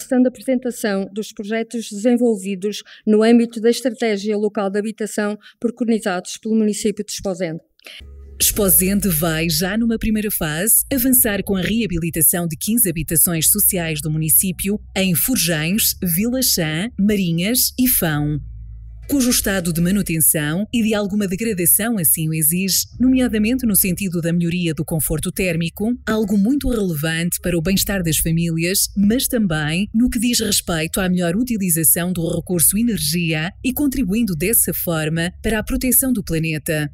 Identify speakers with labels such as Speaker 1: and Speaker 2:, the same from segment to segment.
Speaker 1: sessão de apresentação dos projetos desenvolvidos no âmbito da Estratégia Local de Habitação preconizados pelo município de Esposende.
Speaker 2: Esposende vai, já numa primeira fase, avançar com a reabilitação de 15 habitações sociais do município em Forjães, Vila Chã, Marinhas e Fão, cujo estado de manutenção e de alguma degradação assim o exige, nomeadamente no sentido da melhoria do conforto térmico, algo muito relevante para o bem-estar das famílias, mas também no que diz respeito à melhor utilização do recurso energia e contribuindo dessa forma para a proteção do planeta.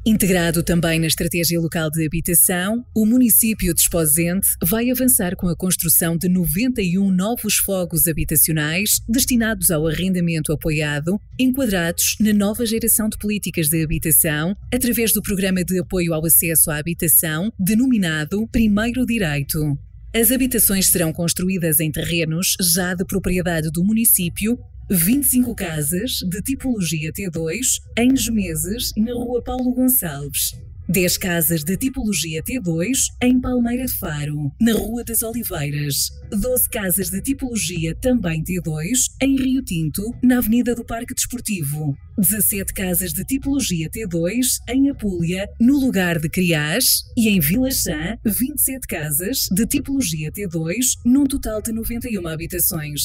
Speaker 2: Integrado também na Estratégia Local de Habitação, o município de Esposende vai avançar com a construção de 91 novos fogos habitacionais destinados ao arrendamento apoiado, enquadrados na nova geração de políticas de habitação, através do Programa de Apoio ao Acesso à Habitação, denominado Primeiro Direito. As habitações serão construídas em terrenos já de propriedade do município, 25 casas de tipologia T2 em Gemeses, na Rua Paulo Gonçalves. 10 casas de tipologia T2 em Palmeira de Faro, na Rua das Oliveiras. 12 casas de tipologia também T2 em Rio Tinto, na Avenida do Parque Desportivo. 17 casas de tipologia T2 em Apulia, no lugar de Criás. E em Vila Chã, 27 casas de tipologia T2, num total de 91 habitações.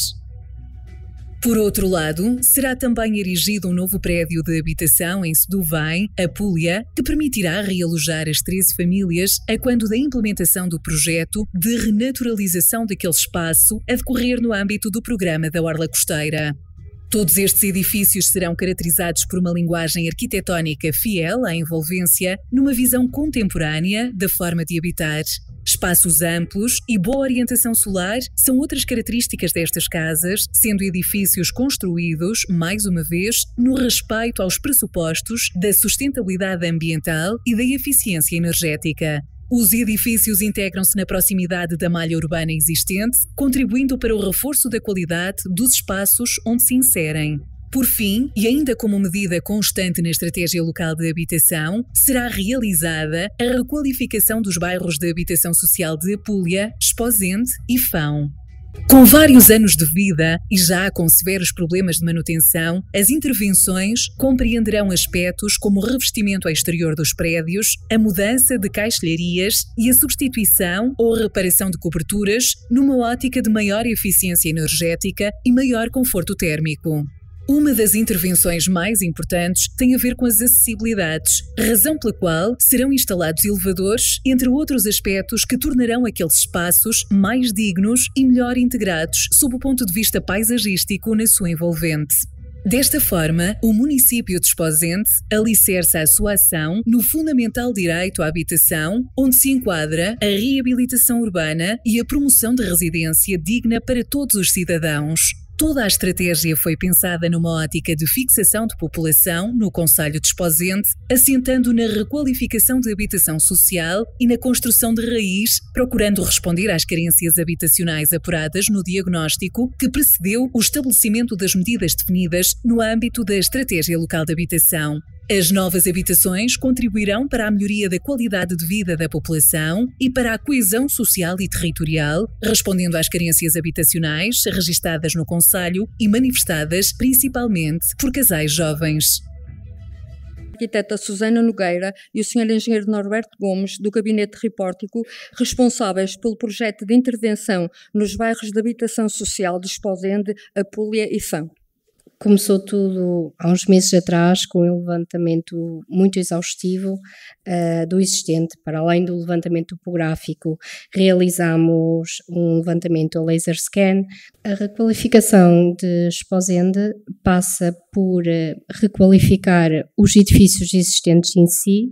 Speaker 2: Por outro lado, será também erigido um novo prédio de habitação em Seduvém, Apulia, que permitirá realojar as 13 famílias a quando da implementação do projeto de renaturalização daquele espaço a decorrer no âmbito do programa da Orla Costeira. Todos estes edifícios serão caracterizados por uma linguagem arquitetónica fiel à envolvência, numa visão contemporânea da forma de habitar. Espaços amplos e boa orientação solar são outras características destas casas, sendo edifícios construídos, mais uma vez, no respeito aos pressupostos da sustentabilidade ambiental e da eficiência energética. Os edifícios integram-se na proximidade da malha urbana existente, contribuindo para o reforço da qualidade dos espaços onde se inserem. Por fim, e ainda como medida constante na Estratégia Local de Habitação, será realizada a requalificação dos bairros de habitação social de Apulia, Esposende e Fão. Com vários anos de vida e já com severos problemas de manutenção, as intervenções compreenderão aspectos como o revestimento exterior dos prédios, a mudança de caixilharias e a substituição ou reparação de coberturas numa ótica de maior eficiência energética e maior conforto térmico. Uma das intervenções mais importantes tem a ver com as acessibilidades, razão pela qual serão instalados elevadores, entre outros aspectos que tornarão aqueles espaços mais dignos e melhor integrados sob o ponto de vista paisagístico na sua envolvente. Desta forma, o município de Esposende alicerça a sua ação no fundamental direito à habitação, onde se enquadra a reabilitação urbana e a promoção de residência digna para todos os cidadãos. Toda a estratégia foi pensada numa ótica de fixação de população no concelho de Esposende, assentando na requalificação de habitação social e na construção de raiz, procurando responder às carências habitacionais apuradas no diagnóstico que precedeu o estabelecimento das medidas definidas no âmbito da Estratégia Local de Habitação. As novas habitações contribuirão para a melhoria da qualidade de vida da população e para a coesão social e territorial, respondendo às carências habitacionais registadas no concelho e manifestadas principalmente por casais jovens.
Speaker 1: A arquiteta Susana Nogueira e o Sr. Engenheiro Norberto Gomes, do Gabinete Repórtico, responsáveis pelo projeto de intervenção nos bairros de habitação social de Esposende, Apulia e Fão.
Speaker 3: Começou tudo há uns meses atrás com um levantamento muito exaustivo do existente. Para além do levantamento topográfico, realizamos um levantamento a laser scan. A requalificação de Esposende passa por requalificar os edifícios existentes em si,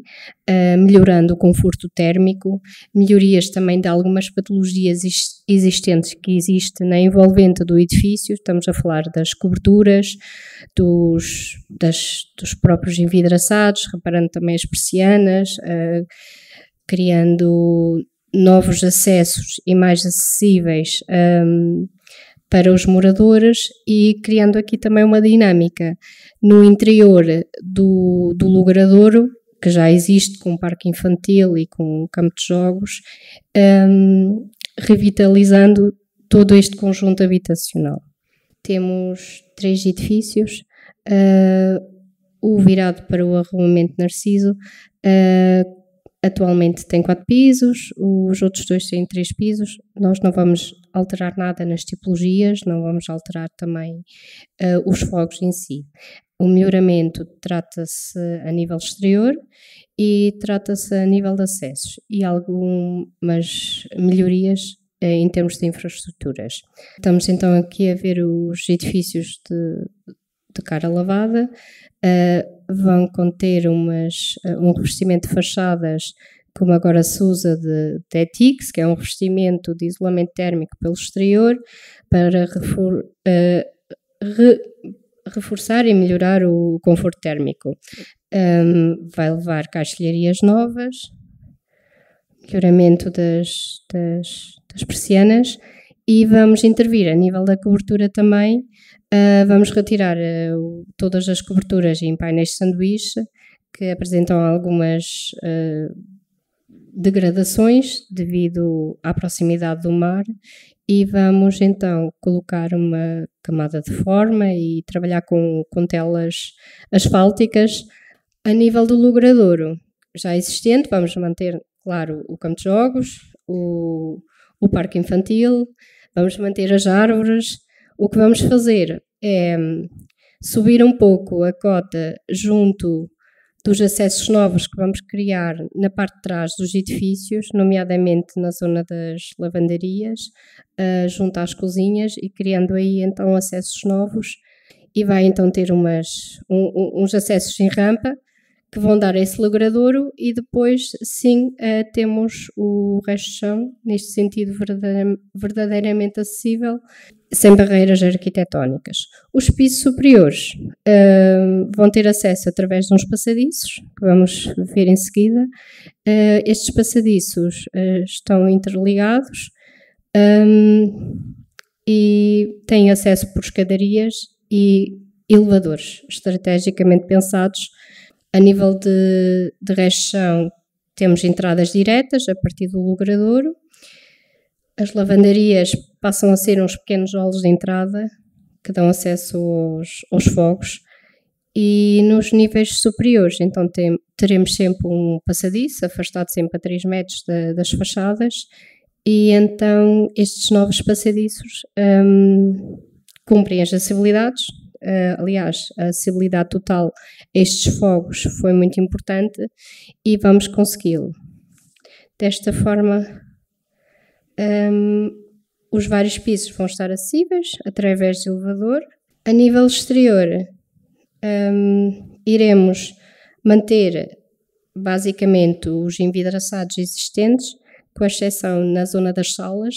Speaker 3: melhorando o conforto térmico, melhorias também de algumas patologias existentes que existe na envolvente do edifício. Estamos a falar das coberturas, dos próprios envidraçados, reparando também as persianas, criando novos acessos e mais acessíveis para os moradores e criando aqui também uma dinâmica no interior do logradouro, que já existe com um parque infantil e com um campo de jogos, revitalizando todo este conjunto habitacional. Temos 3 edifícios, o virado para o arruamento Narciso atualmente tem 4 pisos, os outros 2 têm 3 pisos. Nós não vamos alterar nada nas tipologias, não vamos alterar também os fogos em si. O melhoramento trata-se a nível exterior e trata-se a nível de acessos e algumas melhorias em termos de infraestruturas. Estamos então aqui a ver os edifícios de cara lavada. Vão conter um revestimento de fachadas, como agora se usa de ETICS, que é um revestimento de isolamento térmico pelo exterior, para reforçar e melhorar o conforto térmico. Vai levar caixilharias novas, melhoramento das persianas, e vamos intervir a nível da cobertura também. Vamos retirar todas as coberturas em painéis de sanduíche que apresentam algumas degradações devido à proximidade do mar, e vamos então colocar uma camada de forma e trabalhar com telas asfálticas. A nível do logradouro já existente, vamos manter, claro, o campo de jogos, o parque infantil, vamos manter as árvores. O que vamos fazer é subir um pouco a cota junto dos acessos novos que vamos criar na parte de trás dos edifícios, nomeadamente na zona das lavanderias, junto às cozinhas, e criando aí então acessos novos, e vai então ter uns acessos em rampa que vão dar esse logradouro, e depois sim temos o resto de chão, neste sentido verdadeiramente acessível, sem barreiras arquitetónicas. Os pisos superiores vão ter acesso através de uns passadiços, que vamos ver em seguida. Estes passadiços estão interligados e têm acesso por escadarias e elevadores estrategicamente pensados. A nível de resto de chão, temos entradas diretas a partir do logradouro. As lavanderias passam a ser uns pequenos halls de entrada que dão acesso aos fogos. E nos níveis superiores, então, teremos sempre um passadiço, afastado sempre a 3 metros das fachadas, e então estes novos passadiços cumprem as acessibilidades. Aliás, a acessibilidade total a estes fogos foi muito importante e vamos consegui-lo. Desta forma, os vários pisos vão estar acessíveis através de elevador. A nível exterior, iremos manter basicamente os envidraçados existentes, com exceção na zona das salas.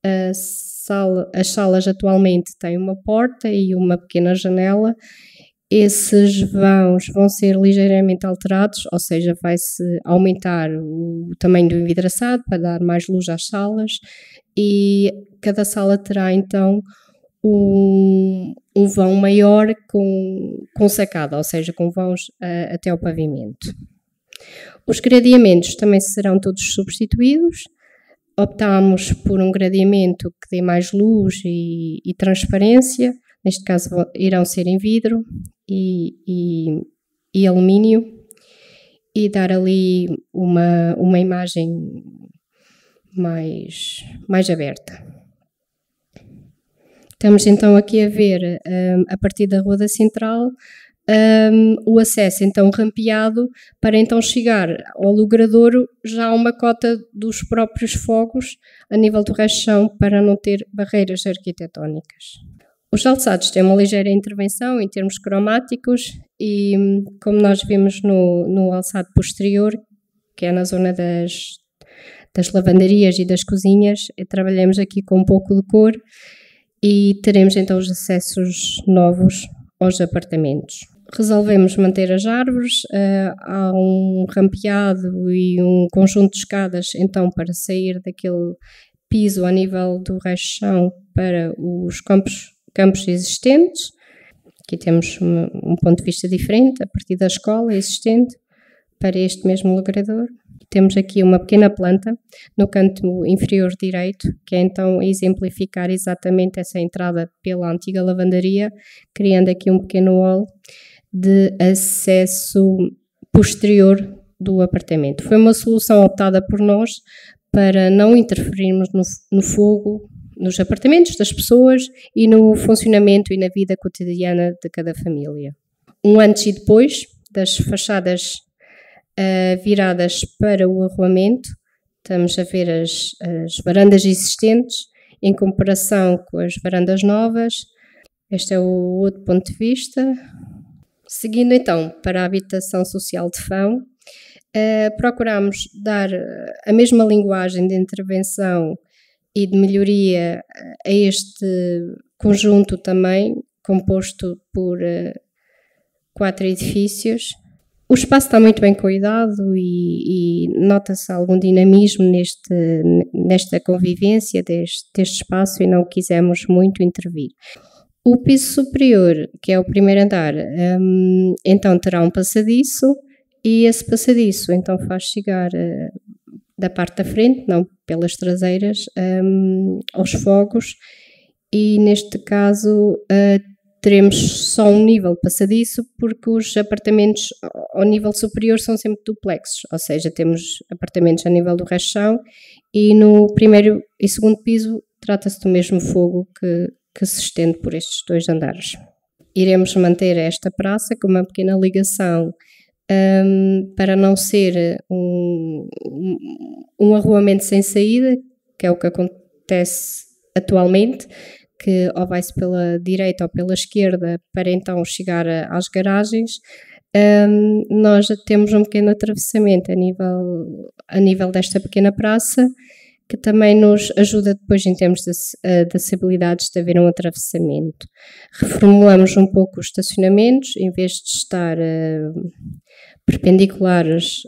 Speaker 3: As salas atualmente têm uma porta e uma pequena janela. Esses vãos vão ser ligeiramente alterados, ou seja, vai-se aumentar o tamanho do envidraçado para dar mais luz às salas, e cada sala terá então um vão maior com sacada, ou seja, com vãos até ao pavimento. Os gradeamentos também serão todos substituídos. Optámos por um gradeamento que dê mais luz e transparência. Neste caso irão ser em vidro e alumínio, e dar ali uma imagem mais aberta. Estamos então aqui a ver, a partir da Rua da Central, o acesso então rampeado para então chegar ao logradouro já a uma cota dos próprios fogos a nível do resto de chão, para não ter barreiras arquitetónicas. Os alçados têm uma ligeira intervenção em termos cromáticos, e como nós vimos no alçado posterior, que é na zona das lavanderias e das cozinhas, trabalhamos aqui com um pouco de cor, e teremos então os acessos novos aos apartamentos. Resolvemos manter as árvores, há um rampeado e um conjunto de escadas então para sair daquele piso a nível do resto de chão para os campos existentes. Aqui temos um ponto de vista diferente, a partir da escola existente para este mesmo logradouro. temos aqui uma pequena planta no canto inferior direito, que é então exemplificar exatamente essa entrada pela antiga lavandaria, criando aqui um pequeno hall de acesso posterior do apartamento. Foi uma solução optada por nós para não interferirmos no fogo, nos apartamentos das pessoas e no funcionamento e na vida cotidiana de cada família. Um antes e depois das fachadas viradas para o arruamento, estamos a ver as varandas existentes em comparação com as varandas novas. Este é o outro ponto de vista. Seguindo então para a habitação social de Fão, procuramos dar a mesma linguagem de intervenção e de melhoria a este conjunto também, composto por 4 edifícios. O espaço está muito bem cuidado e nota-se algum dinamismo nesta convivência deste espaço e não quisemos muito intervir. O piso superior, que é o primeiro andar, então terá um passadiço e esse passadiço então faz chegar da parte da frente, não pelas traseiras, aos fogos e neste caso teremos só um nível de passadiço porque os apartamentos ao nível superior são sempre duplexos, ou seja, temos apartamentos a nível do resto-chão e no primeiro e segundo piso trata-se do mesmo fogo que se estende por estes 2 andares. Iremos manter esta praça com uma pequena ligação para não ser um arruamento sem saída, que é o que acontece atualmente, que ou vai-se pela direita ou pela esquerda para então chegar às garagens. Nós temos um pequeno atravessamento a nível desta pequena praça, que também nos ajuda depois em termos de acessibilidades de haver um atravessamento. Reformulamos um pouco os estacionamentos, em vez de estar perpendiculares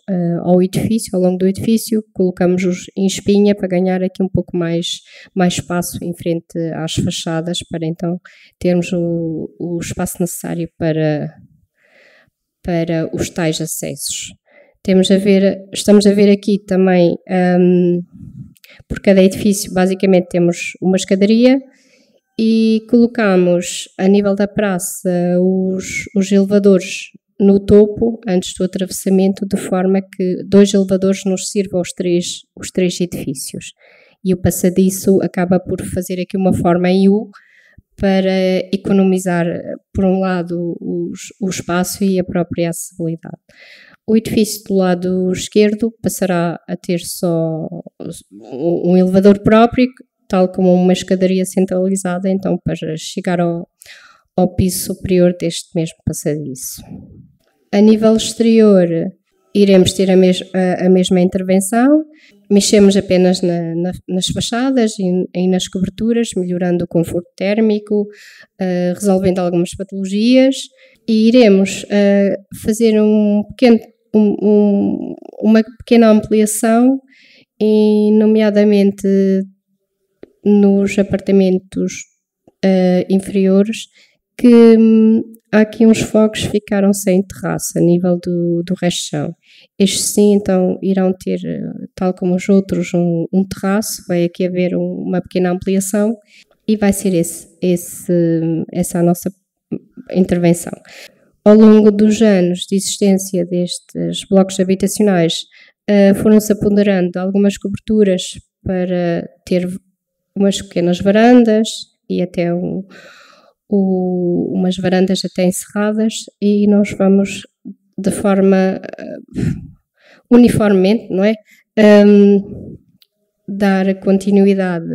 Speaker 3: ao edifício, ao longo do edifício, colocamos-os em espinha para ganhar aqui um pouco mais espaço em frente às fachadas, para então termos o espaço necessário para os tais acessos. Estamos a ver aqui também, por cada edifício, basicamente temos uma escadaria e colocamos a nível da praça os elevadores no topo, antes do atravessamento, de forma que 2 elevadores nos sirvam os três edifícios. E o passadiço acaba por fazer aqui uma forma em U para economizar, por um lado, o espaço e a própria acessibilidade. O edifício do lado esquerdo passará a ter só um elevador próprio, tal como uma escadaria centralizada, então para chegar ao piso superior deste mesmo passadiço. A nível exterior, iremos ter a mesma intervenção, mexemos apenas nas fachadas e nas coberturas, melhorando o conforto térmico, resolvendo algumas patologias, e iremos fazer uma pequena ampliação, nomeadamente nos apartamentos inferiores, que há aqui uns fogos que ficaram sem terraço a nível do resto-chão. Estes sim, então, irão ter, tal como os outros, um terraço, vai aqui haver uma pequena ampliação e vai ser essa a nossa intervenção. Ao longo dos anos de existência destes blocos habitacionais, foram-se aponderando algumas coberturas para ter umas pequenas varandas e até umas varandas até encerradas, e nós vamos de forma uniformemente, não é? Dar continuidade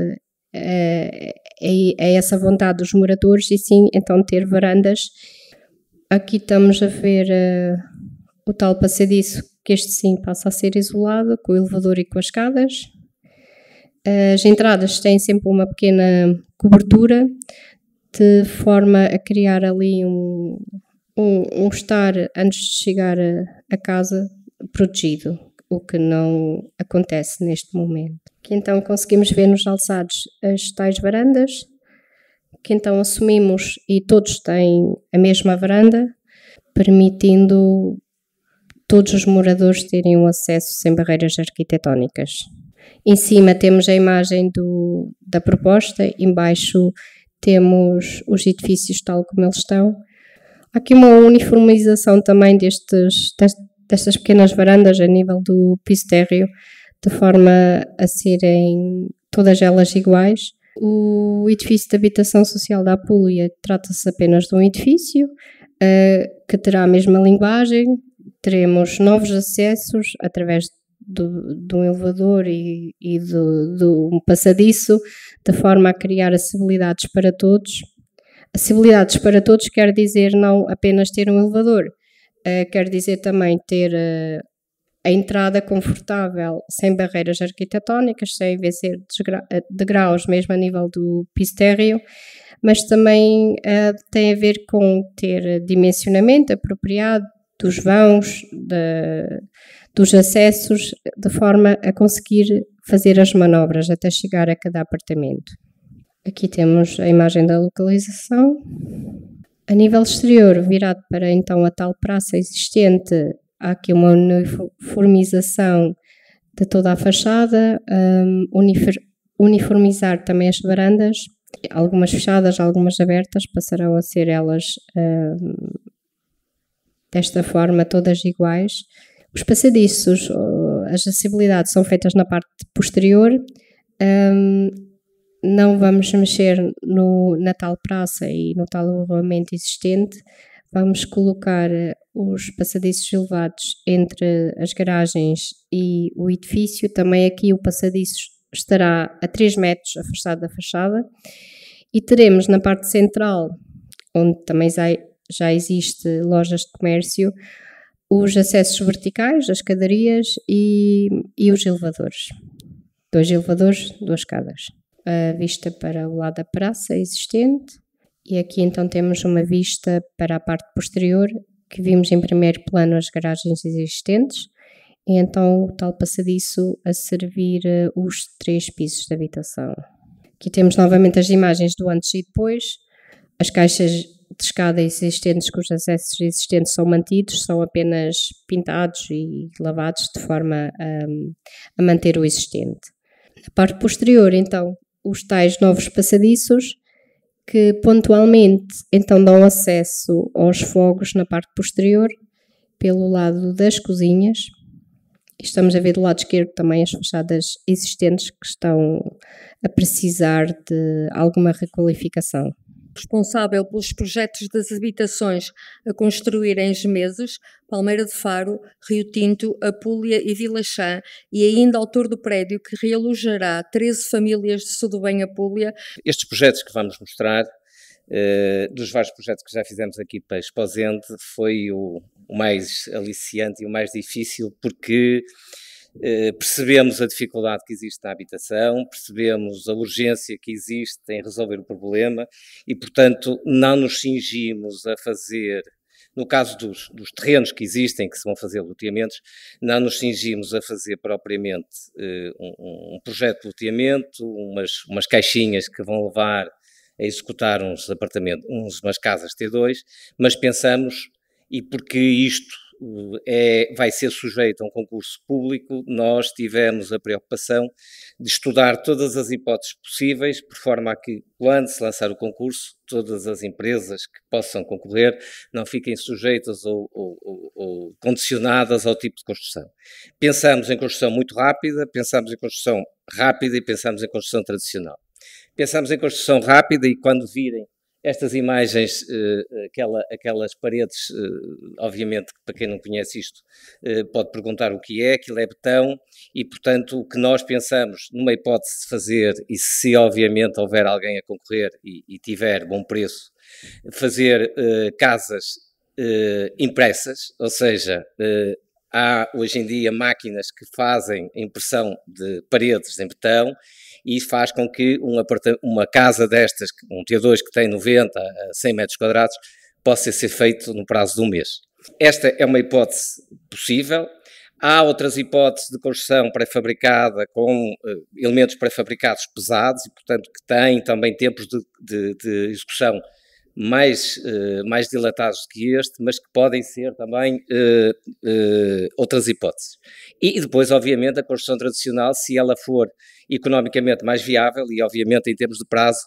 Speaker 3: a essa vontade dos moradores e sim, então ter varandas. Aqui estamos a ver o tal passadiço, que este sim passa a ser isolado, com o elevador e com as escadas. As entradas têm sempre uma pequena cobertura, de forma a criar ali um estar antes de chegar a casa protegido, o que não acontece neste momento. Que então conseguimos ver nos alçados as tais varandas, que então assumimos e todos têm a mesma varanda, permitindo todos os moradores terem um acesso sem barreiras arquitetónicas. Em cima temos a imagem da proposta, embaixo temos os edifícios tal como eles estão. Há aqui uma uniformização também destas pequenas varandas a nível do piso térreo, de forma a serem todas elas iguais. O edifício de habitação social da Apulia trata-se apenas de um edifício que terá a mesma linguagem. Teremos novos acessos através de um elevador e de um passadiço, de forma a criar acessibilidades para todos. Acessibilidades para todos quer dizer não apenas ter um elevador, quer dizer também ter a entrada confortável, sem barreiras arquitetónicas, sem vencer degraus, mesmo a nível do piso térreo, mas também tem a ver com ter dimensionamento apropriado dos vãos, dos acessos, de forma a conseguir fazer as manobras até chegar a cada apartamento. Aqui temos a imagem da localização. A nível exterior, virado para então a tal praça existente, há aqui uma uniformização de toda a fachada, uniformizar também as varandas, algumas fechadas, algumas abertas, passarão a ser elas desta forma todas iguais. Os passadiços, as acessibilidades são feitas na parte posterior, não vamos mexer na tal praça e no tal arruamento existente, vamos colocar os passadiços elevados entre as garagens e o edifício. Também aqui o passadiço estará a 3 metros afastado da fachada e teremos na parte central, onde também já existe lojas de comércio, os acessos verticais, as escadarias e os elevadores. 2 elevadores, 2 escadas. A vista para o lado da praça existente e aqui então temos uma vista para a parte posterior, que vimos em primeiro plano as garagens existentes e então o tal passadiço a servir os 3 pisos de habitação. Aqui temos novamente as imagens do antes e depois, as caixas de escada existentes cujos acessos existentes são mantidos, são apenas pintados e lavados de forma a manter o existente. Na parte posterior, então, os tais novos passadiços que pontualmente então dão acesso aos fogos na parte posterior pelo lado das cozinhas. Estamos a ver do lado esquerdo também as fachadas existentes que estão a precisar de alguma requalificação.
Speaker 1: Responsável pelos projetos das habitações a construir em Gemeses, Palmeira de Faro, Rio Tinto, Apulia e Vila Chã, e ainda autor do prédio que realojará 13 famílias de Sodobém Apulia.
Speaker 4: Estes projetos que vamos mostrar, dos vários projetos que já fizemos aqui para Exposente, foi o mais aliciante e o mais difícil, porque percebemos a dificuldade que existe na habitação, percebemos a urgência que existe em resolver o problema e, portanto, não nos cingimos a fazer, no caso dos terrenos que existem, que se vão fazer loteamentos, não nos cingimos a fazer propriamente um projeto de loteamento, umas caixinhas que vão levar a executar umas casas T2, mas pensamos, e porque isto vai ser sujeito a um concurso público, nós tivemos a preocupação de estudar todas as hipóteses possíveis, por forma a que, quando se lançar o concurso, todas as empresas que possam concorrer não fiquem sujeitas ou condicionadas ao tipo de construção. Pensamos em construção muito rápida, pensamos em construção rápida e pensamos em construção tradicional. Pensamos em construção rápida e quando virem estas imagens, aquelas paredes, obviamente, para quem não conhece isto, pode perguntar o que é, aquilo é betão e, portanto, o que nós pensamos numa hipótese de fazer, e se obviamente houver alguém a concorrer e tiver bom preço, fazer casas impressas, ou seja, há hoje em dia máquinas que fazem impressão de paredes em betão e faz com que uma casa destas, um T2 que tem 90 a 100 metros quadrados, possa ser feito no prazo de um mês. Esta é uma hipótese possível. Há outras hipóteses de construção pré-fabricada com elementos pré-fabricados pesados e, portanto, que têm também tempos de execução mais dilatados do que este, mas que podem ser também outras hipóteses. E depois, obviamente, a construção tradicional, se ela for economicamente mais viável, e obviamente em termos de prazo,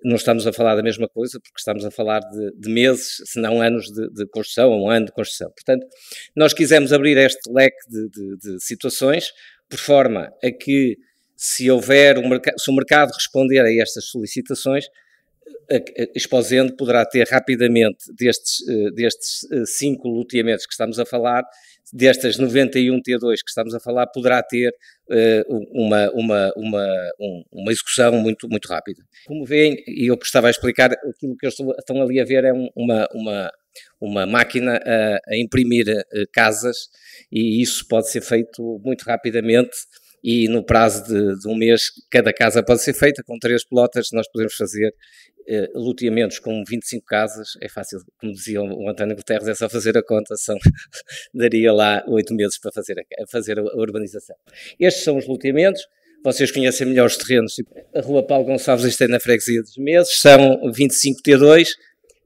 Speaker 4: não estamos a falar da mesma coisa, porque estamos a falar de meses, se não anos de construção, ou um ano de construção. Portanto, nós quisemos abrir este leque de situações, por forma a que, se houver se o mercado responder a estas solicitações, a Esposende poderá ter rapidamente destes 5 loteamentos que estamos a falar, destas 91 T2 que estamos a falar, poderá ter uma execução muito, muito rápida. Como veem, e eu estava a explicar, aquilo que estão ali a ver é uma máquina a imprimir casas, e isso pode ser feito muito rapidamente, e no prazo de um mês cada casa pode ser feita. Com 3 pelotas nós podemos fazer loteamentos com 25 casas. É fácil, como dizia o António Guterres, é só fazer a conta, daria lá 8 meses para fazer a urbanização. Estes são os loteamentos. Vocês conhecem melhor os terrenos. A Rua Paulo Gonçalves, isto é na freguesia dos Meses, são 25 T2.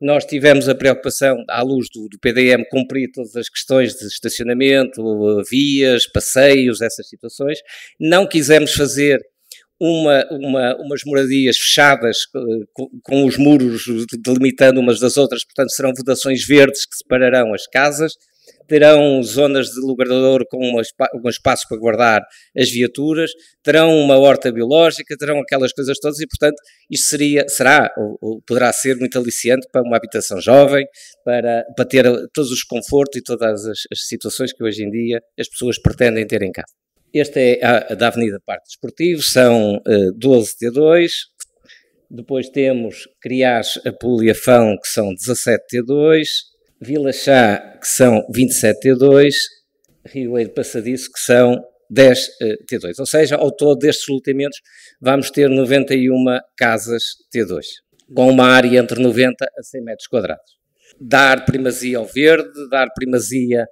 Speaker 4: Nós tivemos a preocupação, à luz do PDM, cumprir todas as questões de estacionamento, vias, passeios, essas situações. Não quisemos fazer umas moradias fechadas com os muros delimitando umas das outras, portanto serão vedações verdes que separarão as casas. Terão zonas de logrador com um espaço para guardar as viaturas, terão uma horta biológica, terão aquelas coisas todas, e portanto isto poderá ser muito aliciante para uma habitação jovem, para ter todos os confortos e todas as situações que hoje em dia as pessoas pretendem ter em casa. Esta é a da Avenida Parque Desportivo, são 12 T2, depois temos Criás, Apul e Afão, que são 17 T2, Vila Chá, que são 27 T2, Rioeiro Passadiço, que são 10 T2. Ou seja, ao todo destes loteamentos vamos ter 91 casas T2, com uma área entre 90 a 100 metros quadrados. Dar primazia ao verde, dar primazia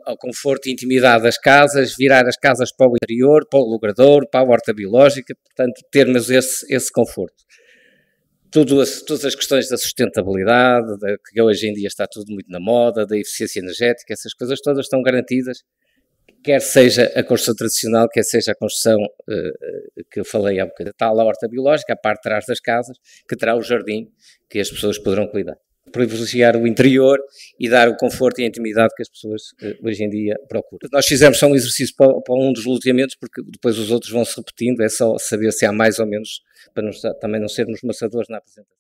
Speaker 4: ao conforto e intimidade das casas, virar as casas para o interior, para o logrador, para a horta biológica, portanto termos esse conforto. Todas as questões da sustentabilidade, que hoje em dia está tudo muito na moda, da eficiência energética, essas coisas todas estão garantidas, quer seja a construção tradicional, quer seja a construção que eu falei há bocadinho. Está lá a horta biológica, a parte de trás das casas, que terá o jardim que as pessoas poderão cuidar. Privilegiar o interior e dar o conforto e a intimidade que as pessoas hoje em dia procuram. Nós fizemos só um exercício para um dos loteamentos, porque depois os outros vão se repetindo, é só saber se há mais ou menos, para também não sermos maçadores na apresentação.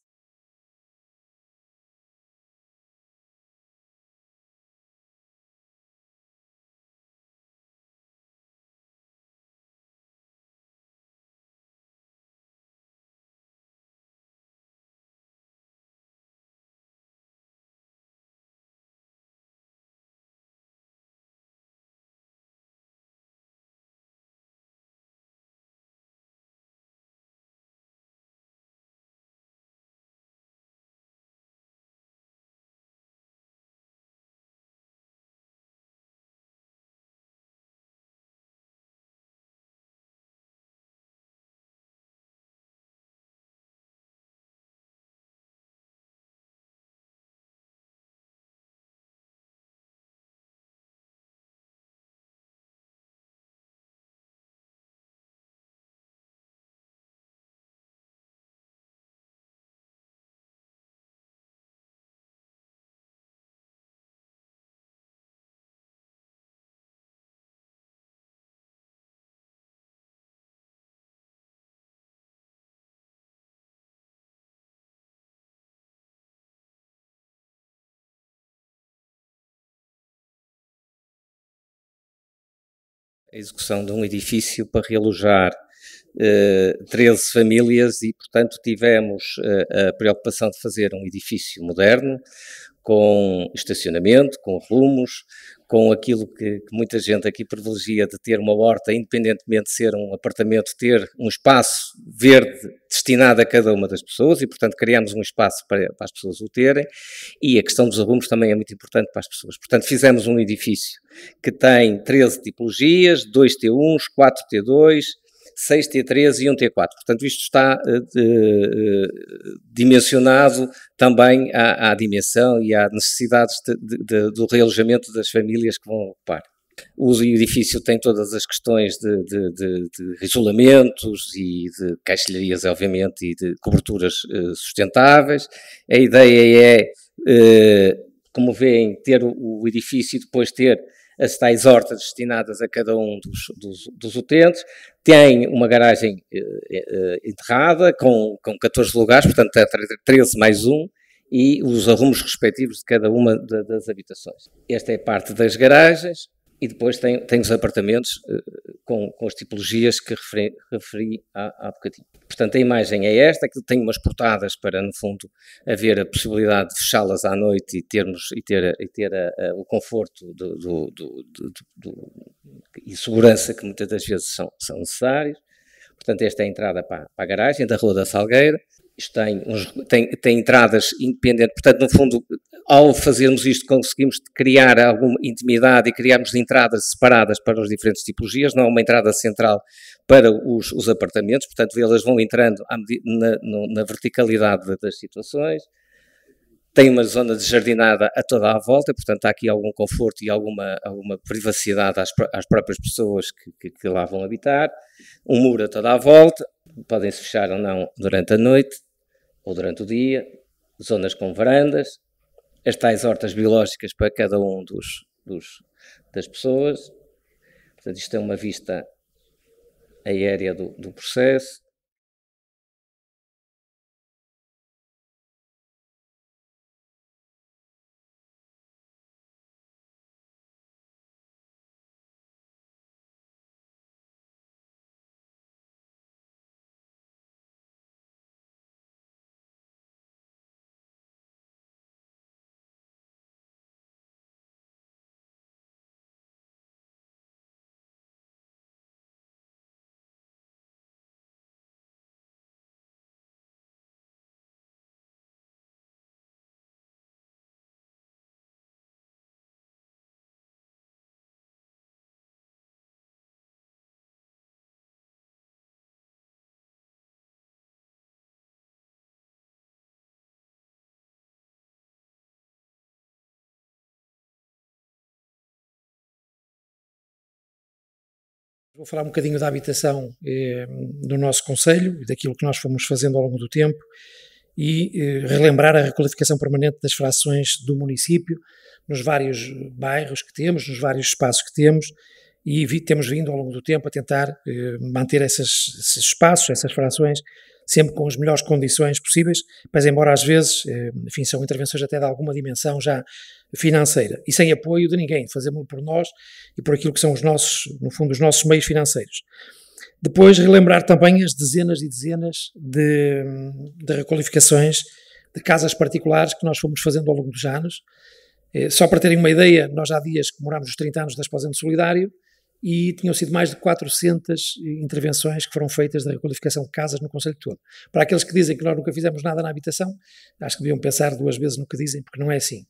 Speaker 4: A execução de um edifício para realojar 13 famílias e, portanto, tivemos a preocupação de fazer um edifício moderno, com estacionamento, com rumos, com aquilo que muita gente aqui privilegia de ter uma horta, independentemente de ser um apartamento, ter um espaço verde destinado a cada uma das pessoas e, portanto, criamos um espaço para as pessoas o terem, e a questão dos arrumos também é muito importante para as pessoas. Portanto, fizemos um edifício que tem 13 tipologias, 2 T1s, 4 T2, 6 T3 e um T4. Portanto, isto está dimensionado também à dimensão e às necessidades do realojamento das famílias que vão ocupar. O edifício tem todas as questões de isolamentos e de caixilharias, obviamente, e de coberturas sustentáveis. A ideia é, como veem, ter o edifício e depois ter as tais hortas destinadas a cada um dos utentes. Tem uma garagem enterrada com 14 lugares, portanto é 13 mais 1, e os arrumos respectivos de cada uma das habitações. Esta é a parte das garagens. E depois tem os apartamentos com as tipologias que referi há bocadinho. Portanto, a imagem é esta, que tem umas portadas para, no fundo, haver a possibilidade de fechá-las à noite e ter o conforto e segurança que muitas das vezes são necessários. Portanto, esta é a entrada para a garagem da Rua da Salgueira. Isto tem entradas independentes, portanto, no fundo, ao fazermos isto, conseguimos criar alguma intimidade e criarmos entradas separadas para as diferentes tipologias, não é uma entrada central para os apartamentos, portanto, elas vão entrando na verticalidade das situações. Tem uma zona de jardinada a toda a volta, portanto, há aqui algum conforto e alguma privacidade às próprias pessoas que lá vão habitar. Um muro a toda a volta, podem-se fechar ou não durante a noite ou durante o dia, zonas com varandas, as tais hortas biológicas para cada um das pessoas. Portanto, isto é uma vista aérea do processo.
Speaker 5: Vou falar um bocadinho da habitação do nosso concelho, daquilo que nós fomos fazendo ao longo do tempo e relembrar a requalificação permanente das frações do município nos vários bairros que temos, nos vários espaços que temos e temos vindo ao longo do tempo a tentar manter esses espaços, essas frações, sempre com as melhores condições possíveis, mas embora às vezes, enfim, são intervenções até de alguma dimensão já financeira e sem apoio de ninguém, fazemos-lo por nós e por aquilo que são os nossos, no fundo, os nossos meios financeiros. Depois, relembrar também as dezenas e dezenas de requalificações de casas particulares que nós fomos fazendo ao longo dos anos. Só para terem uma ideia, nós há dias comemorámos os 30 anos da Esposente Solidário e tinham sido mais de 400 intervenções que foram feitas da requalificação de casas no concelho todo. Para aqueles que dizem que nós nunca fizemos nada na habitação, acho que deviam pensar duas vezes no que dizem, porque não é assim.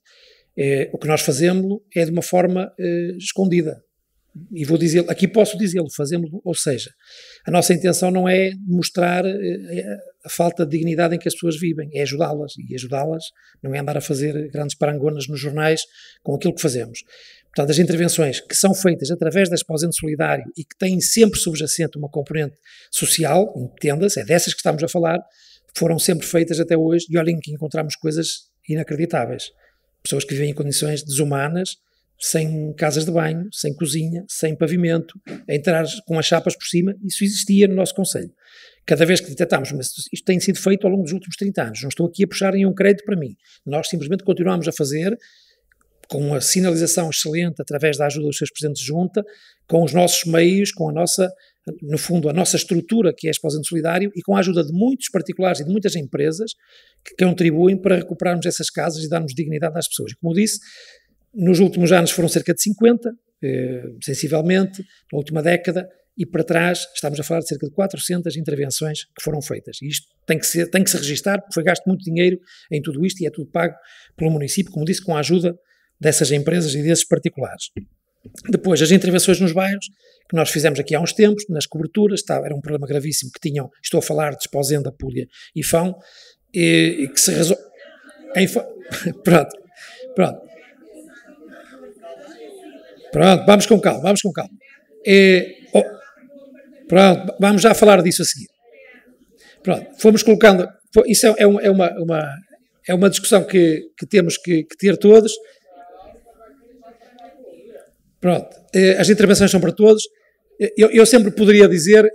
Speaker 5: O que nós fazemos é de uma forma escondida. E vou dizer, aqui posso dizê-lo, fazemos-lo, ou seja, a nossa intenção não é mostrar a falta de dignidade em que as pessoas vivem, é ajudá-las, e ajudá-las não é andar a fazer grandes parangonas nos jornais com aquilo que fazemos. Portanto, as intervenções que são feitas através da Esposente Solidário e que têm sempre subjacente uma componente social, entenda-se, é dessas que estamos a falar, foram sempre feitas até hoje, e olhem que encontramos coisas inacreditáveis. Pessoas que vivem em condições desumanas, sem casas de banho, sem cozinha, sem pavimento, a entrar com as chapas por cima, isso existia no nosso concelho. Cada vez que detectámos, mas isto tem sido feito ao longo dos últimos 30 anos, não estou aqui a puxar nenhum crédito para mim, nós simplesmente continuamos a fazer, com uma sinalização excelente, através da ajuda dos seus presidentes de junta, com os nossos meios, com a nossa, no fundo, a nossa estrutura, que é a Esposente Solidário, e com a ajuda de muitos particulares e de muitas empresas que contribuem para recuperarmos essas casas e darmos dignidade às pessoas. Como disse, nos últimos anos foram cerca de 50, sensivelmente, na última década, e para trás estamos a falar de cerca de 400 intervenções que foram feitas. E isto tem que se registar, porque foi gasto muito dinheiro em tudo isto e é tudo pago pelo município, como disse, com a ajuda dessas empresas e desses particulares. Depois, as intervenções nos bairros, que nós fizemos aqui há uns tempos, nas coberturas, era um problema gravíssimo que tinham, estou a falar de Esposenda, Púlia e Fão, e que se resolve... Pronto, vamos com calma. Pronto, vamos já falar disso a seguir. Pronto, fomos colocando... Isso é uma discussão que temos que ter todos. Pronto, as intervenções são para todos. Eu sempre poderia dizer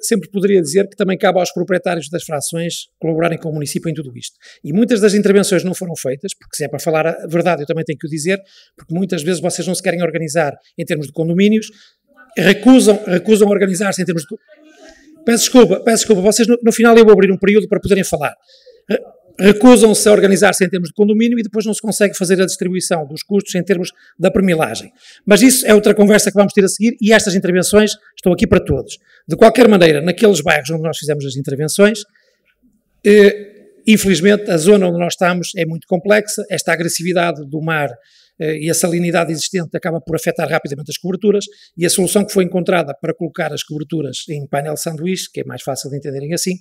Speaker 5: que também cabe aos proprietários das frações colaborarem com o município em tudo isto. E muitas das intervenções não foram feitas, porque se é para falar a verdade eu também tenho que o dizer, porque muitas vezes vocês não se querem organizar em termos de condomínios, recusam organizar-se em termos de... Peço desculpa, vocês no final eu vou abrir um período para poderem falar. Recusam-se a organizar-se em termos de condomínio e depois não se consegue fazer a distribuição dos custos em termos da permilagem. Mas isso é outra conversa que vamos ter a seguir e estas intervenções estão aqui para todos. De qualquer maneira, naqueles bairros onde nós fizemos as intervenções, infelizmente a zona onde nós estamos é muito complexa, esta agressividade do mar e a salinidade existente acaba por afetar rapidamente as coberturas e a solução que foi encontrada para colocar as coberturas em painel sanduíche, que é mais fácil de entenderem assim,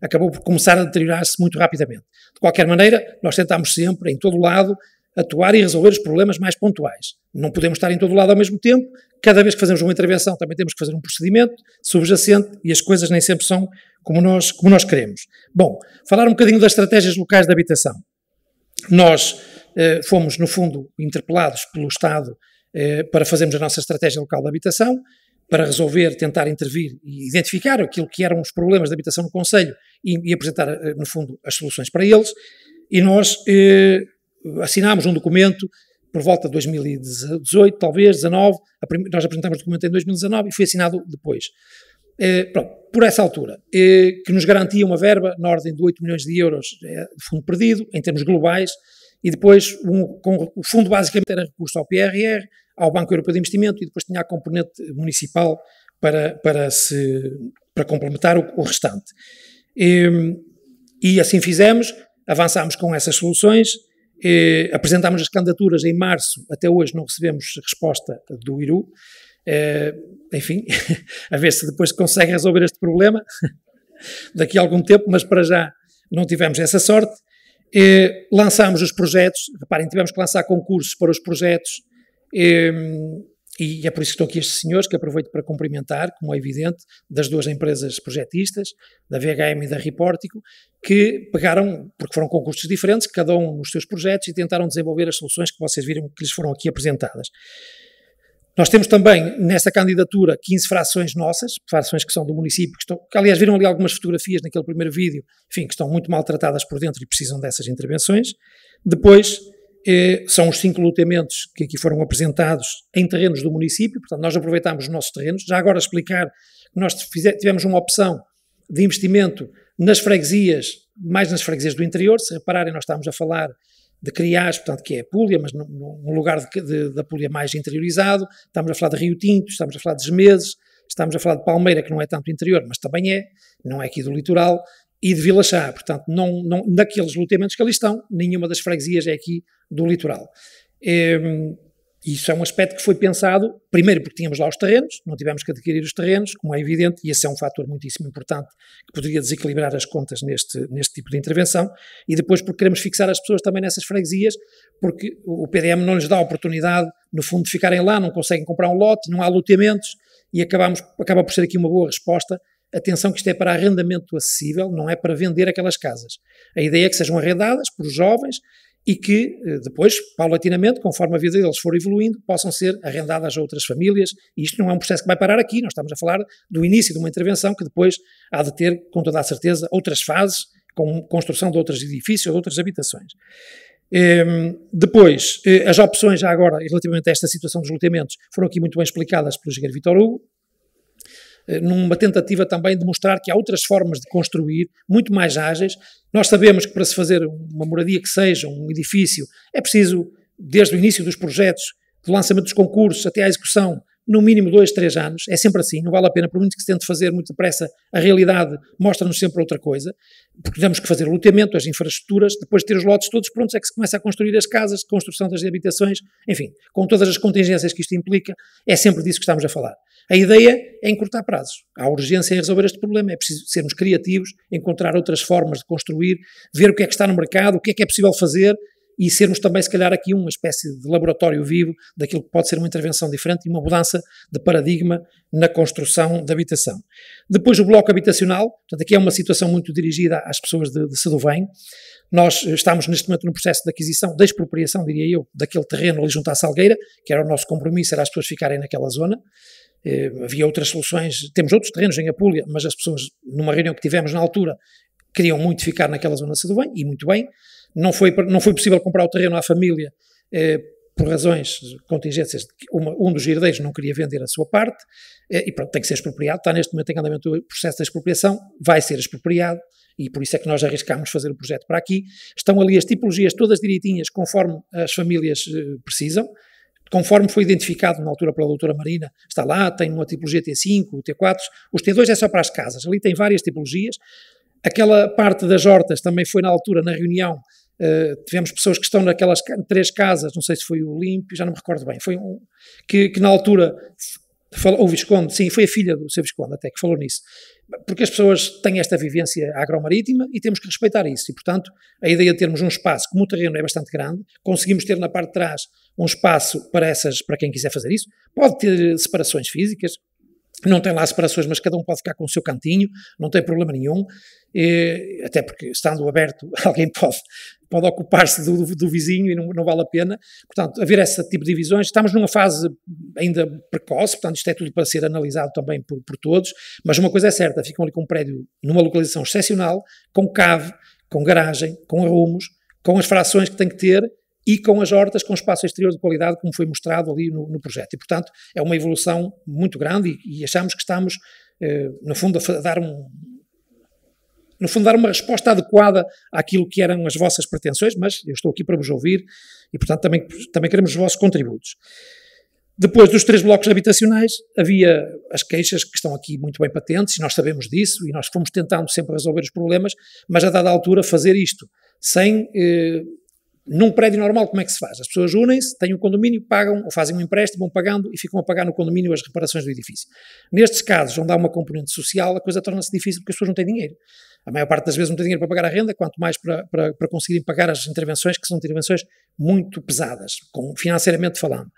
Speaker 5: acabou por começar a deteriorar-se muito rapidamente. De qualquer maneira, nós tentamos sempre, em todo o lado, atuar e resolver os problemas mais pontuais. Não podemos estar em todo o lado ao mesmo tempo, cada vez que fazemos uma intervenção também temos que fazer um procedimento subjacente e as coisas nem sempre são como nós queremos. Bom, falar um bocadinho das estratégias locais de habitação. Nós fomos, no fundo, interpelados pelo Estado para fazermos a nossa estratégia local de habitação, para resolver, tentar intervir e identificar aquilo que eram os problemas de habitação no Concelho e apresentar, no fundo, as soluções para eles. E nós assinámos um documento por volta de 2018, talvez, 19, nós apresentámos o documento em 2019 e foi assinado depois. Pronto, por essa altura, que nos garantia uma verba na ordem de 8 milhões de euros de fundo perdido, em termos globais, e depois com o fundo basicamente era recurso ao PRR, ao Banco Europeu de Investimento e depois tinha a componente municipal para complementar o restante. E assim fizemos, avançámos com essas soluções, apresentámos as candidaturas em março, até hoje não recebemos resposta do IRU, enfim, a ver se depois consegue resolver este problema daqui a algum tempo, mas para já não tivemos essa sorte. Lançámos os projetos, reparem, tivemos que lançar concursos para os projetos e é por isso que estão aqui estes senhores, que aproveito para cumprimentar, como é evidente, das duas empresas projetistas, da VHM e da Repórtico, que pegaram, porque foram concursos diferentes, cada um nos seus projetos e tentaram desenvolver as soluções que vocês viram que lhes foram aqui apresentadas. Nós temos também, nessa candidatura, 15 frações nossas, frações que são do município, que aliás viram ali algumas fotografias naquele primeiro vídeo, enfim, que estão muito maltratadas por dentro e precisam dessas intervenções. Depois, são os 5 loteamentos que aqui foram apresentados em terrenos do município, portanto nós aproveitámos os nossos terrenos. Já agora explicar que nós tivemos uma opção de investimento nas freguesias, mais nas freguesias do interior. Se repararem, nós estamos a falar de Criás, portanto, que é a Púlia, mas num lugar da Púlia mais interiorizado. Estamos a falar de Rio Tinto, estamos a falar de Gesmeses, estamos a falar de Palmeira, que não é tanto interior, mas também não é aqui do litoral, e de Vila Chá. Portanto, não, daqueles loteamentos que ali estão, nenhuma das freguesias é aqui do litoral. Isso é um aspecto que foi pensado, primeiro porque tínhamos lá os terrenos, não tivemos que adquirir os terrenos, como é evidente, e esse é um fator muitíssimo importante que poderia desequilibrar as contas neste tipo de intervenção, e depois porque queremos fixar as pessoas também nessas freguesias, porque o PDM não lhes dá a oportunidade, no fundo, de ficarem lá, não conseguem comprar um lote, não há loteamentos, e acaba por ser aqui uma boa resposta. Atenção que isto é para arrendamento acessível, não é para vender aquelas casas. A ideia é que sejam arrendadas por jovens, e que depois, paulatinamente, conforme a vida deles for evoluindo, possam ser arrendadas a outras famílias, e isto não é um processo que vai parar aqui, nós estamos a falar do início de uma intervenção que depois há de ter, com toda a certeza, outras fases, com construção de outros edifícios, de outras habitações. Depois, as opções já agora, relativamente a esta situação dos loteamentos, foram aqui muito bem explicadas pelo engenheiro Vítor Hugo, numa tentativa também de mostrar que há outras formas de construir, muito mais ágeis. Nós sabemos que para se fazer uma moradia que seja, um edifício, é preciso, desde o início dos projetos, do lançamento dos concursos até à execução, no mínimo 2, 3 anos, é sempre assim, não vale a pena, por muito que se tente fazer muito depressa, a realidade mostra-nos sempre outra coisa, porque temos que fazer o loteamento, as infraestruturas, depois de ter os lotes todos prontos é que se começa a construir as casas, construção das habitações, enfim, com todas as contingências que isto implica, é sempre disso que estamos a falar. A ideia é encurtar prazos, há urgência em resolver este problema, é preciso sermos criativos, encontrar outras formas de construir, ver o que é que está no mercado, o que é possível fazer, e sermos também, se calhar, aqui uma espécie de laboratório vivo daquilo que pode ser uma intervenção diferente e uma mudança de paradigma na construção de habitação. Depois o bloco habitacional, portanto aqui é uma situação muito dirigida às pessoas de Seduvém. Nós estamos neste momento no processo de aquisição, de expropriação, diria eu, daquele terreno ali junto à Salgueira, que era o nosso compromisso, era as pessoas ficarem naquela zona. Havia outras soluções, temos outros terrenos em Apulia, mas as pessoas, numa reunião que tivemos na altura, queriam muito ficar naquela zona de Seduvém, e muito bem. Não foi possível comprar o terreno à família por razões, contingências, um dos herdeiros não queria vender a sua parte, e pronto, tem que ser expropriado, está neste momento em andamento o processo de expropriação, vai ser expropriado, e por isso é que nós arriscámos fazer o projeto para aqui. Estão ali as tipologias todas direitinhas, conforme as famílias precisam, conforme foi identificado na altura pela doutora Marina, está lá, tem uma tipologia T5, T4, os T2 é só para as casas, ali tem várias tipologias. Aquela parte das hortas também foi na altura, na reunião, tivemos pessoas que estão naquelas 3 casas, não sei se foi o Olímpio, já não me recordo bem, foi que na altura, o Visconde, sim, foi a filha do seu Visconde até que falou nisso, porque as pessoas têm esta vivência agromarítima e temos que respeitar isso, e portanto a ideia de termos um espaço, como o terreno é bastante grande, conseguimos ter na parte de trás um espaço para quem quiser fazer isso, pode ter separações físicas, não tem lá separações, mas cada um pode ficar com o seu cantinho, não tem problema nenhum, até porque estando aberto alguém pode ocupar-se do vizinho e não vale a pena. Portanto, haver esse tipo de divisões, estamos numa fase ainda precoce, portanto isto é tudo para ser analisado também por todos, mas uma coisa é certa, ficam ali com um prédio numa localização excepcional, com cave, com garagem, com arrumos, com as frações que tem que ter, e com as hortas, com espaço exterior de qualidade, como foi mostrado ali no projeto. E, portanto, é uma evolução muito grande e achamos que estamos, no fundo, a dar uma resposta adequada àquilo que eram as vossas pretensões, mas eu estou aqui para vos ouvir e, portanto, também queremos os vossos contributos. Depois dos 3 blocos habitacionais, havia as queixas que estão aqui muito bem patentes, e nós sabemos disso, e nós fomos tentando sempre resolver os problemas, mas a dada altura fazer isto sem... Num prédio normal, como é que se faz? As pessoas unem-se, têm um condomínio, pagam ou fazem um empréstimo, vão pagando e ficam a pagar no condomínio as reparações do edifício. Nestes casos, onde há uma componente social, a coisa torna-se difícil porque as pessoas não têm dinheiro. A maior parte das vezes não tem dinheiro para pagar a renda, quanto mais para conseguirem pagar as intervenções, que são intervenções muito pesadas, financeiramente falando.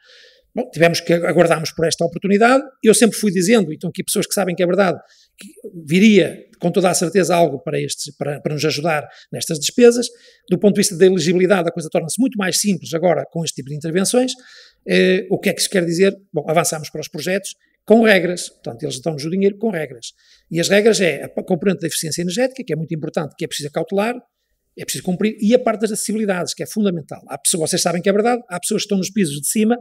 Speaker 5: Bom, tivemos que aguardarmos por esta oportunidade. Eu sempre fui dizendo, e estão aqui pessoas que sabem que é verdade, que viria com toda a certeza algo para nos ajudar nestas despesas. Do ponto de vista da elegibilidade, a coisa torna-se muito mais simples agora com este tipo de intervenções. O que é que isso quer dizer? Bom, avançamos para os projetos com regras, portanto, eles dão-nos o dinheiro com regras. E as regras é a componente da eficiência energética, que é muito importante, que é preciso cautelar, é preciso cumprir, e a parte das acessibilidades, que é fundamental. Vocês sabem que é verdade, há pessoas que estão nos pisos de cima,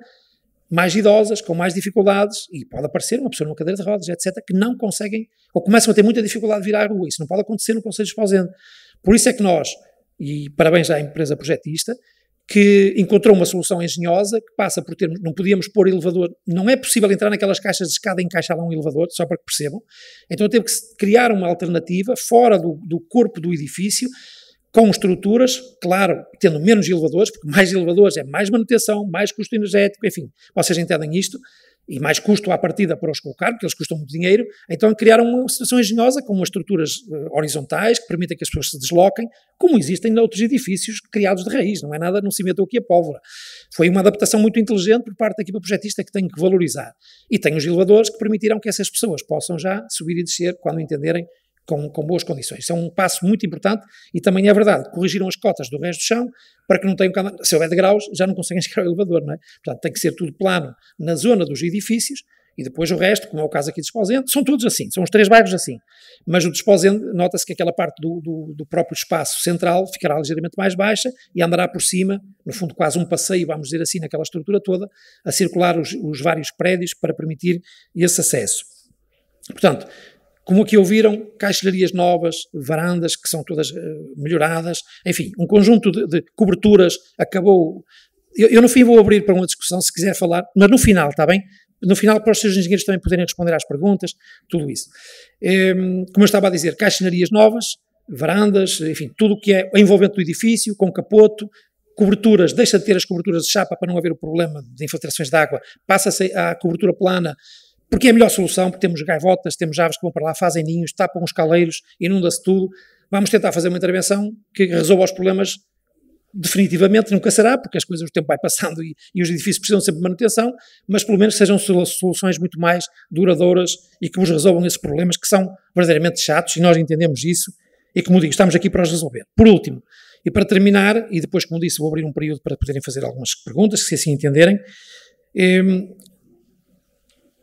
Speaker 5: mais idosas, com mais dificuldades, e pode aparecer uma pessoa numa cadeira de rodas, etc., que não conseguem, ou começam a ter muita dificuldade de vir à rua. Isso não pode acontecer no Conselho de Esposende. Por isso é que nós, e parabéns à empresa projetista, que encontrou uma solução engenhosa, que passa por ter, não podíamos pôr elevador, não é possível entrar naquelas caixas de escada e encaixar lá um elevador, só para que percebam. Então teve que criar uma alternativa fora do corpo do edifício, com estruturas, claro, tendo menos elevadores, porque mais elevadores é mais manutenção, mais custo energético, enfim, vocês entendem isto, e mais custo à partida para os colocar, porque eles custam muito dinheiro, então criaram uma situação engenhosa com umas estruturas horizontais que permitem que as pessoas se desloquem, como existem noutros edifícios criados de raiz, não é nada, não se inventou aqui a pólvora. Foi uma adaptação muito inteligente por parte da equipa projetista que tem que valorizar. E tem os elevadores que permitirão que essas pessoas possam já subir e descer quando entenderem com boas condições. Isso é um passo muito importante e também é verdade, corrigiram as cotas do resto do chão para que não tenham que andar, se houver degraus já não conseguem chegar ao elevador, não é? Portanto, tem que ser tudo plano na zona dos edifícios e depois o resto, como é o caso aqui de Esposende, são todos assim, são os 3 bairros assim. Mas o de Esposende, nota-se que aquela parte do próprio espaço central ficará ligeiramente mais baixa e andará por cima, no fundo quase um passeio, vamos dizer assim, naquela estrutura toda, a circular os vários prédios para permitir esse acesso. Portanto, como aqui ouviram, caixilharias novas, varandas que são todas melhoradas, enfim, um conjunto de coberturas acabou. Eu no fim vou abrir para uma discussão, se quiser falar, mas no final, está bem? no final para os seus engenheiros também poderem responder às perguntas, tudo isso. Como eu estava a dizer, caixinarias novas, varandas, enfim, tudo o que é envolvente do edifício, com capoto, coberturas, deixa de ter as coberturas de chapa para não haver o problema de infiltrações de água, passa-se à cobertura plana, porque é a melhor solução, porque temos gaivotas, temos aves que vão para lá, fazem ninhos, tapam os caleiros, inunda-se tudo. Vamos tentar fazer uma intervenção que resolva os problemas definitivamente, nunca será, porque as coisas, o tempo vai passando e os edifícios precisam sempre de manutenção, mas pelo menos sejam soluções muito mais duradouras e que vos resolvam esses problemas que são verdadeiramente chatos, e nós entendemos isso, e como digo, estamos aqui para os resolver. Por último, e para terminar, e depois, como disse, vou abrir um período para poderem fazer algumas perguntas, se assim entenderem,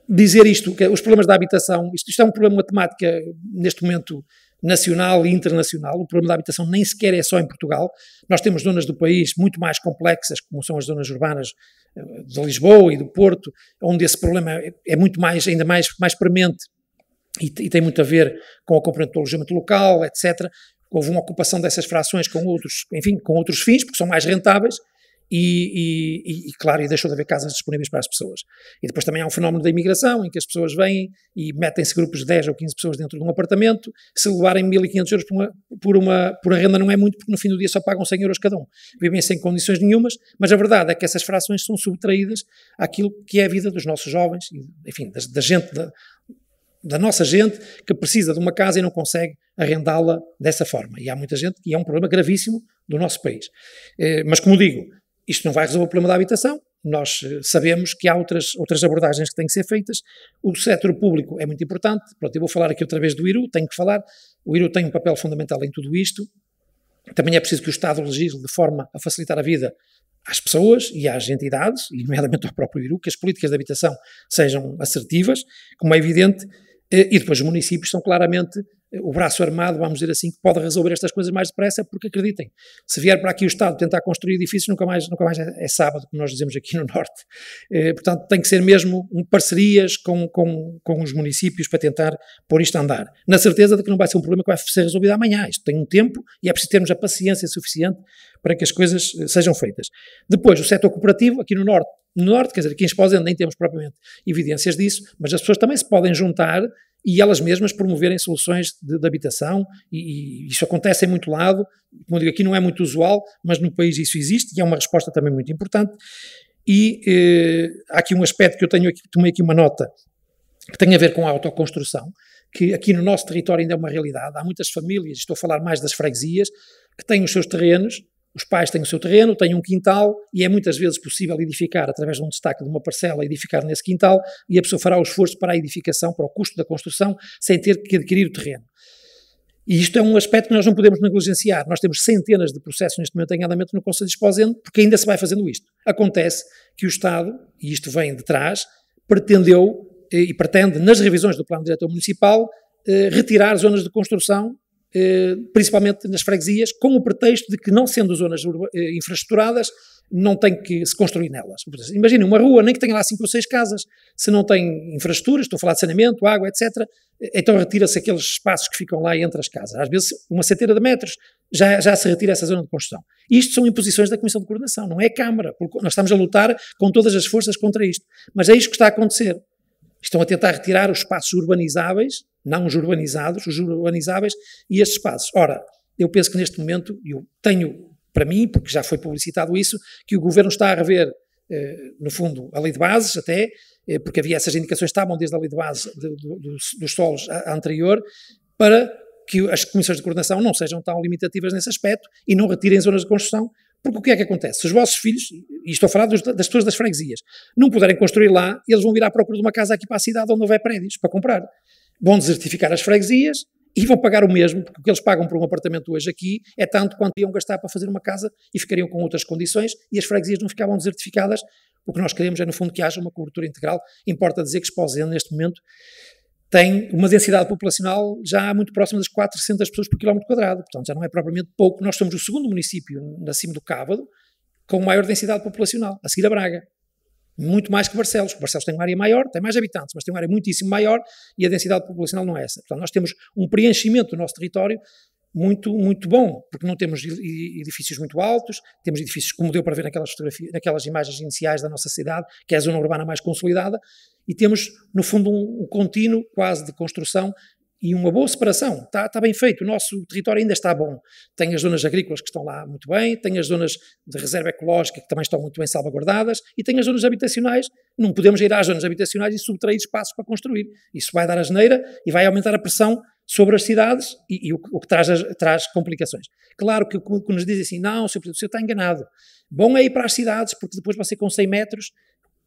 Speaker 5: dizer isto, que os problemas da habitação, isto é um problema de matemática neste momento nacional e internacional. O problema da habitação nem sequer é só em Portugal. Nós temos zonas do país muito mais complexas, como são as zonas urbanas de Lisboa e do Porto, onde esse problema é muito mais, ainda mais premente e tem muito a ver com a componente do alojamento local, etc. Houve uma ocupação dessas frações com outros, enfim, com outros fins, porque são mais rentáveis. Claro, e deixou de haver casas disponíveis para as pessoas. E depois também há um fenómeno da imigração, em que as pessoas vêm e metem-se grupos de 10 ou 15 pessoas dentro de um apartamento. Se levarem 1.500 euros por a renda não é muito, porque no fim do dia só pagam 100 euros cada um. Vivem sem condições nenhumas, mas a verdade é que essas frações são subtraídas àquilo que é a vida dos nossos jovens, enfim, da nossa gente, que precisa de uma casa e não consegue arrendá-la dessa forma. E há muita gente, e é um problema gravíssimo do nosso país. Mas como digo, isto não vai resolver o problema da habitação. Nós sabemos que há outras abordagens que têm que ser feitas. O setor público é muito importante. Pronto, eu vou falar aqui outra vez do IRU, tenho que falar. O IRU tem um papel fundamental em tudo isto. Também é preciso que o Estado legisle de forma a facilitar a vida às pessoas e às entidades, e nomeadamente ao próprio IRU, que as políticas de habitação sejam assertivas, como é evidente, e depois os municípios são claramente o braço armado, vamos dizer assim, que pode resolver estas coisas mais depressa, porque acreditem, se vier para aqui o Estado tentar construir edifícios, nunca mais é sábado, como nós dizemos aqui no Norte. Portanto, tem que ser mesmo parcerias com os municípios para tentar pôr isto a andar. Na certeza de que não vai ser um problema que vai ser resolvido amanhã. Isto tem um tempo e é preciso termos a paciência suficiente para que as coisas sejam feitas. Depois, o setor cooperativo, aqui no Norte, quer dizer, aqui em Esposende nem temos propriamente evidências disso, mas as pessoas também se podem juntar e elas mesmas promoverem soluções de habitação, e isso acontece em muito lado. Como eu digo, aqui não é muito usual, mas no país isso existe e é uma resposta também muito importante. E há aqui um aspecto que eu tomei aqui uma nota, que tem a ver com a autoconstrução, que aqui no nosso território ainda é uma realidade. Há muitas famílias, estou a falar mais das freguesias, que têm os seus terrenos. Os pais têm o seu terreno, têm um quintal e é muitas vezes possível edificar através de um destaque de uma parcela, edificar nesse quintal, e a pessoa fará o esforço para a edificação, para o custo da construção, sem ter que adquirir o terreno. E isto é um aspecto que nós não podemos negligenciar. Nós temos centenas de processos neste momento em andamento no Conselho de Esposende, porque ainda se vai fazendo isto. Acontece que o Estado, e isto vem de trás, pretendeu e pretende, nas revisões do Plano Diretor Municipal, retirar zonas de construção, principalmente nas freguesias, com o pretexto de que, não sendo zonas infraestruturadas, não tem que se construir nelas. Imaginem, uma rua, nem que tenha lá 5 ou 6 casas, se não tem infraestruturas, estou a falar de saneamento, água, etc., então retira-se aqueles espaços que ficam lá entre as casas. Às vezes, uma centena de metros, já se retira essa zona de construção. Isto são imposições da Comissão de Coordenação, não é a Câmara, porque nós estamos a lutar com todas as forças contra isto. Mas é isto que está a acontecer. Estão a tentar retirar os espaços urbanizáveis, não os urbanizados, os urbanizáveis, e estes espaços. Ora, eu penso que neste momento, eu tenho para mim, porque já foi publicitado isso, que o Governo está a rever, no fundo, a lei de bases até, porque havia essas indicações, estavam desde a lei de bases dos solos anterior, para que as comissões de coordenação não sejam tão limitativas nesse aspecto e não retirem zonas de construção, porque o que é que acontece? Se os vossos filhos, e estou a falar das pessoas das freguesias, não puderem construir lá, eles vão vir à procura de uma casa aqui para a cidade onde houver prédios para comprar. Vão desertificar as freguesias e vão pagar o mesmo, porque o que eles pagam por um apartamento hoje aqui é tanto quanto iam gastar para fazer uma casa e ficariam com outras condições e as freguesias não ficavam desertificadas. O que nós queremos é, no fundo, que haja uma cobertura integral. Importa dizer que Esposende, neste momento, tem uma densidade populacional já muito próxima das 400 pessoas por quilómetro quadrado, portanto já não é propriamente pouco. Nós somos o segundo município, acima do Cávado, com maior densidade populacional, a seguir a Braga. Muito mais que Barcelos. Barcelos tem uma área maior, tem mais habitantes, mas tem uma área muitíssimo maior e a densidade populacional não é essa. Portanto, nós temos um preenchimento do nosso território muito bom, porque não temos edifícios muito altos, temos edifícios, como deu para ver naquelas imagens iniciais da nossa cidade, que é a zona urbana mais consolidada, e temos, no fundo, um contínuo quase de construção e uma boa separação. Está bem feito, o nosso território ainda está bom. Tem as zonas agrícolas que estão lá muito bem, tem as zonas de reserva ecológica que também estão muito bem salvaguardadas, e tem as zonas habitacionais. Não podemos ir às zonas habitacionais e subtrair espaços para construir. Isso vai dar asneira e vai aumentar a pressão sobre as cidades e o que traz complicações. Claro que nos dizem assim, não, Sr. Presidente, o senhor está enganado. Bom é ir para as cidades, porque depois você com 100 metros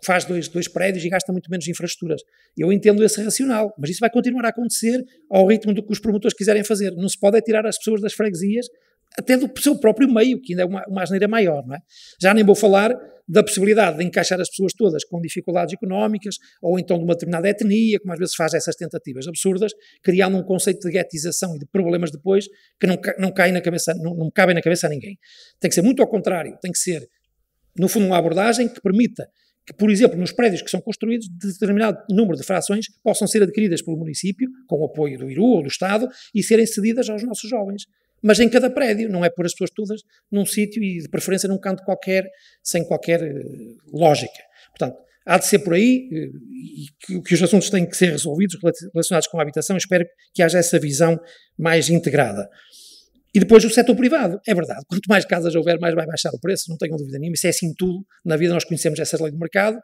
Speaker 5: faz dois prédios e gasta muito menos infraestruturas. Eu entendo esse racional, mas isso vai continuar a acontecer ao ritmo do que os promotores quiserem fazer. Não se pode tirar as pessoas das freguesias, até do seu próprio meio, que ainda é uma asneira maior, não é? Já nem vou falar da possibilidade de encaixar as pessoas todas com dificuldades económicas, ou então de uma determinada etnia, como às vezes faz essas tentativas absurdas, criando um conceito de guetização e de problemas depois que não cabem na cabeça a ninguém. Tem que ser muito ao contrário, tem que ser, no fundo, uma abordagem que permita que, por exemplo, nos prédios que são construídos, determinado número de frações possam ser adquiridas pelo município, com o apoio do IRU ou do Estado, e serem cedidas aos nossos jovens. Mas em cada prédio, não é pôr as pessoas todas num sítio e, de preferência, num canto qualquer, sem qualquer lógica. Portanto, há de ser por aí e que os assuntos têm que ser resolvidos relacionados com a habitação. Espero que haja essa visão mais integrada. E depois o setor privado, é verdade, quanto mais casas houver, mais vai baixar o preço, não tenham dúvida nenhuma, isso é assim tudo, na vida nós conhecemos essas leis do mercado,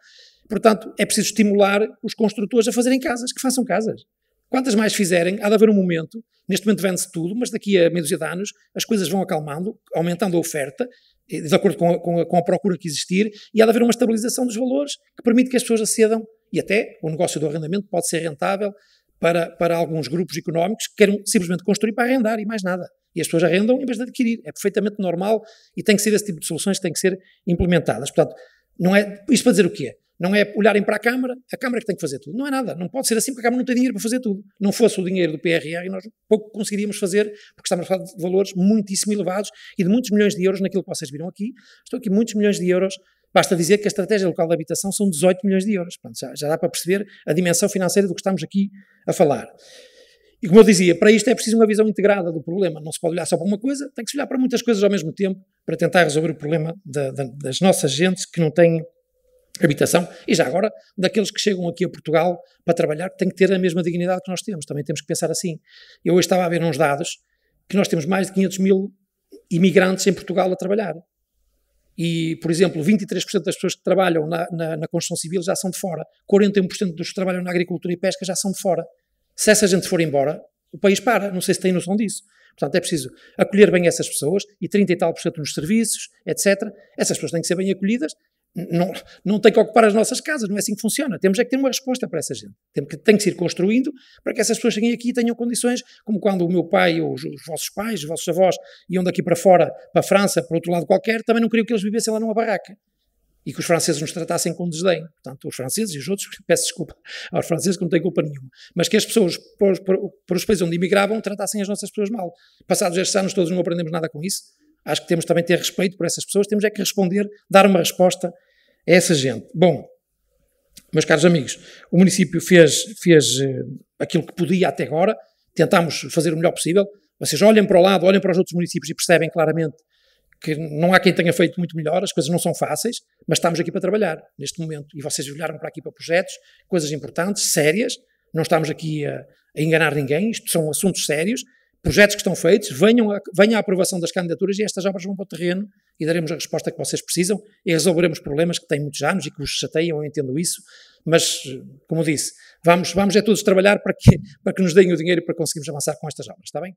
Speaker 5: portanto é preciso estimular os construtores a fazerem casas, que façam casas. Quantas mais fizerem, há de haver um momento, neste momento vende-se tudo, mas daqui a meia dúzia de anos as coisas vão acalmando, aumentando a oferta, de acordo com a procura que existir, e há de haver uma estabilização dos valores que permite que as pessoas acedam, e até o negócio do arrendamento pode ser rentável para alguns grupos económicos que queiram simplesmente construir para arrendar e mais nada. E as pessoas arrendam em vez de adquirir. É perfeitamente normal e tem que ser esse tipo de soluções que têm que ser implementadas. Portanto, não é isto para dizer o quê? Não é olharem para a Câmara que tem que fazer tudo. Não é nada. Não pode ser assim porque a Câmara não tem dinheiro para fazer tudo. Não fosse o dinheiro do PRR, nós pouco conseguiríamos fazer, porque estamos a falar de valores muitíssimo elevados e de muitos milhões de euros naquilo que vocês viram aqui. Estão aqui muitos milhões de euros. Basta dizer que a estratégia local de habitação são 18 milhões de euros. Portanto, já dá para perceber a dimensão financeira do que estamos aqui a falar. E como eu dizia, para isto é preciso uma visão integrada do problema. Não se pode olhar só para uma coisa, tem que se olhar para muitas coisas ao mesmo tempo para tentar resolver o problema das nossas gentes que não têm habitação e já agora daqueles que chegam aqui a Portugal para trabalhar, que têm que ter a mesma dignidade que nós temos. Também temos que pensar assim. Eu hoje estava a ver uns dados que nós temos mais de 500 mil imigrantes em Portugal a trabalhar. E, por exemplo, 23% das pessoas que trabalham na construção civil já são de fora. 41% dos que trabalham na agricultura e pesca já são de fora. Se essa gente for embora, o país para. Não sei se têm noção disso. Portanto, é preciso acolher bem essas pessoas e 30% e tal nos serviços, etc. Essas pessoas têm que ser bem acolhidas. Não tem que ocupar as nossas casas, não é assim que funciona. Temos é que ter uma resposta para essa gente. Tem que se ir construindo para que essas pessoas cheguem aqui e tenham condições, como quando o meu pai ou os vossos pais, os vossos avós iam daqui para fora, para a França, para outro lado qualquer, também não queriam que eles vivessem lá numa barraca. E que os franceses nos tratassem com desdém. Portanto, os franceses e os outros, peço desculpa aos franceses que não têm culpa nenhuma, mas que as pessoas, por os países onde imigravam, tratassem as nossas pessoas mal. Passados estes anos todos não aprendemos nada com isso. Acho que temos também de ter respeito por essas pessoas, temos é que responder, dar uma resposta a essa gente. Bom, meus caros amigos, o município fez aquilo que podia até agora, tentámos fazer o melhor possível. Vocês olhem para o lado, olhem para os outros municípios e percebem claramente que não há quem tenha feito muito melhor, as coisas não são fáceis, mas estamos aqui para trabalhar neste momento. E vocês olharam para aqui para projetos, coisas importantes, sérias, não estamos aqui a enganar ninguém, isto são assuntos sérios, projetos que estão feitos, venham a aprovação das candidaturas e estas obras vão para o terreno e daremos a resposta que vocês precisam e resolveremos problemas que têm muitos anos e que vos chateiam, eu entendo isso, mas, como disse, vamos todos trabalhar para que nos deem o dinheiro para conseguirmos avançar com estas obras, está bem?